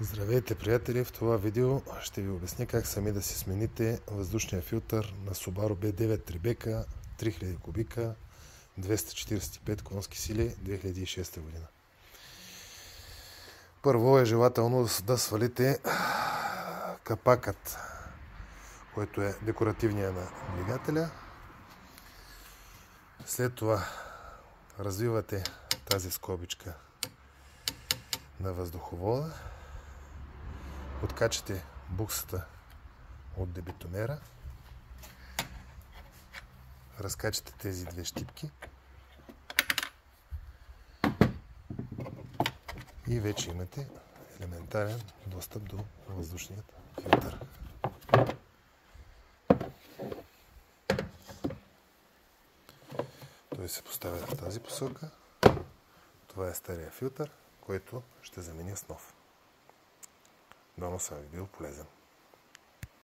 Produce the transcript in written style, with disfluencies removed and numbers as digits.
Здравейте, приятели! В това видео ще ви обясня как сами да си смените въздушния филтър на Subaru B9 Tribeca 3000 кубика 245 конски сили 2006 година. Първо е желателно да свалите капакът, който е декоративния на двигателя. След това развивате тази скобичка на въздуховода. Откачате буксата от дебитомера, разкачате тези две щипки и вече имате елементарен достъп до въздушния филтър. Той се поставя в тази посока. Това е стария филтър, който ще заменя с нов. Дано съм ви бил полезен.